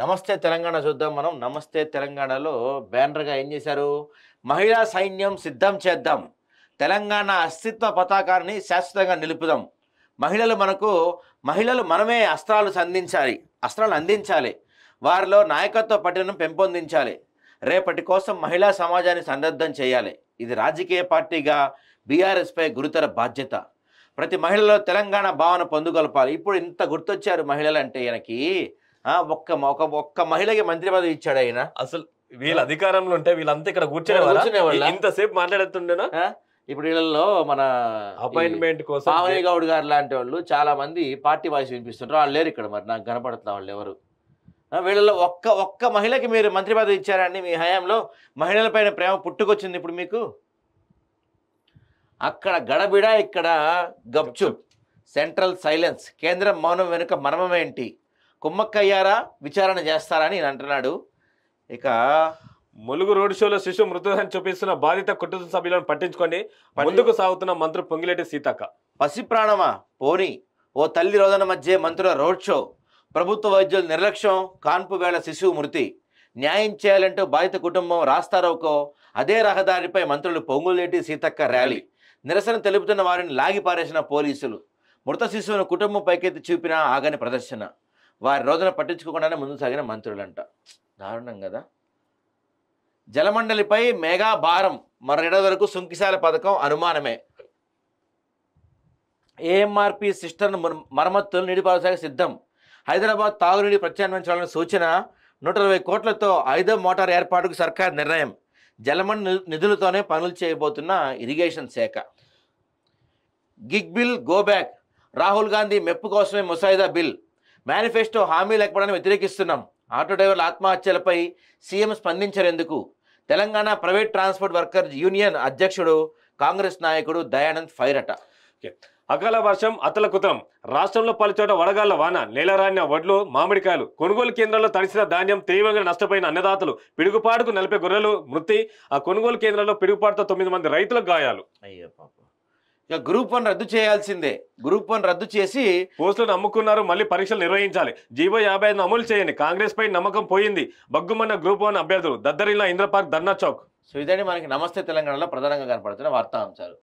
నమస్తే తెలంగాణ చూద్దాం మనం. నమస్తే తెలంగాణలో బ్యానర్‌గా ఏం చేశారు? మహిళా సైన్యం సిద్ధం చేద్దాం. తెలంగాణ అస్తిత్వ పతాకాన్ని శాశ్వతంగా నిలుపుదాం. మహిళలు మనమే అస్త్రాలు అందించాలి. వారిలో నాయకత్వ పటిమను పెంపొందించాలి. రేపటి కోసం మహిళా సమాజాన్ని సన్నద్ధం చేయాలి. ఇది రాజకీయ పార్టీగా బీఆర్ఎస్‌పై గురుతర బాధ్యత. ప్రతి మహిళలో తెలంగాణ భావన పొందుగొలపాలి. ఇప్పుడు ఇంత గుర్తొచ్చారు మహిళలంటే ఈయనకి. ఒక్క మహిళకి మంత్రి పదవి ఇచ్చాడు ఆయన. అసలు వీళ్ళ అధికారంలో ఉంటే వీళ్ళంతా ఇక్కడ కూర్చునేవాళ్ళ? కూర్చునేవాళ్ళ ఇంతసేపు మాట్లాడుతుండేనా ఇప్పుడు వీళ్ళల్లో మన అపాయింట్మెంట్ కోసం పావని గౌడ్ గారు లాంటి వాళ్ళు చాలా మంది పార్టీ వాయిస్ వినిపిస్తుంటారు. వాళ్ళు లేరు ఇక్కడ. మరి నాకు కనపడుతున్న వాళ్ళు ఎవరు? వీళ్ళలో ఒక్క మహిళకి మీరు మంత్రి పదవి ఇచ్చారండి మీ హయాంలో? మహిళలపైన ప్రేమ పుట్టుకొచ్చింది ఇప్పుడు మీకు? అక్కడ గడబిడ, ఇక్కడ గప్చుప్. Central silence. కేంద్రం మౌనం వెనుక మర్మమేంటి? కుమ్మక్కయ్యారా? విచారణ చేస్తారని ఈయన అంటున్నాడు. ఇక ములుగు రోడ్ షోలో శిశు మృతదేహాన్ని చూపిస్తున్న బాధిత కుటుంబ సభ్యులను పట్టించుకొని ముందుకు సాగుతున్న మంత్రి పొంగిలేటి సీతక్క. పసి ప్రాణమా పోని, ఓ తల్లి రోదన మధ్య మంత్రుల రోడ్ షో. ప్రభుత్వ వైద్యుల నిర్లక్ష్యం, కాన్పు వేళ శిశువు మృతి. న్యాయం చేయాలంటూ బాధిత కుటుంబం రాస్తారోకో. అదే రహదారిపై మంత్రులు పొంగులేటి సీతక్క ర్యాలీ. నిరసన తెలుపుతున్న వారిని లాగి పారేసిన పోలీసులు. మృత శిశువును కుటుంబం పైకెత్తి చూపిన ఆగని ప్రదర్శన. వారి రోజున పట్టించుకోకుండానే ముందు సాగిన మంత్రులంట. దారుణం కదా. జలమండలిపై మెగా భారం. మరెడ వరకు సుంకిశాల పథకం అనుమానమే. ఏఎంఆర్పి సిస్టర్ను మరమ్మతులు నీటిపారుదల సిద్ధం. హైదరాబాద్ తాగునీటి ప్రత్యామ్నాయాలను సూచన. 120 కోట్లతో 5వ మోటార్ ఏర్పాటుకు సర్కార్ నిర్ణయం. జలమండలి నిధులతోనే పనులు చేయబోతున్న ఇరిగేషన్ శాఖ. Gig bill go back. Rahul Gandhi మెప్పు కోసమే ముసాయిదా బిల్. మేనిఫెస్టో హామీ లేకపోవడాన్ని వ్యతిరేకిస్తున్నాం. ఆటో డ్రైవర్ల ఆత్మహత్యలపై సీఎం స్పందించరెందుకు? Telangana private transport worker union అధ్యక్షుడు కాంగ్రెస్ నాయకుడు దయానంద్ ఫైర్ అట. అకాల వర్షం అతలకుతలం. రాష్ట్రంలో పలుచోట వడగాళ్ల వాన. నేలరాన్య వడ్లు, మామిడికాయలు. కొనుగోలు కేంద్రాల్లో తడిసిన ధాన్యం. తీవ్రంగా నష్టపోయిన అన్నదాతలు. పిడుగుపాటుకు 40 గొర్రెలు మృతి. ఆ కొనుగోలు కేంద్రాల్లో పిడుగుపాటుతో 9 మంది రైతులకు గాయాలు. అయ్యో పాప. ఇక గ్రూప్ 1 రద్దు చేయాల్సిందే. గ్రూప్ 1 రద్దు చేసి పోస్టులను అమ్ముకున్నారు. మళ్ళీ పరీక్షలు నిర్వహించాలి. జీవో 55 అమలు చేయండి. కాంగ్రెస్ పై నమ్మకం పోయింది. బగ్గుమన్న గ్రూప్ 1 అభ్యర్థులు. దద్దరిల్లా ఇంద్రపార్క్ ధర్నా చౌక్. సో ఇదండి మనకి నమస్తే తెలంగాణలో ప్రధానంగా కనపడుతున్న వార్తా అంశాలు.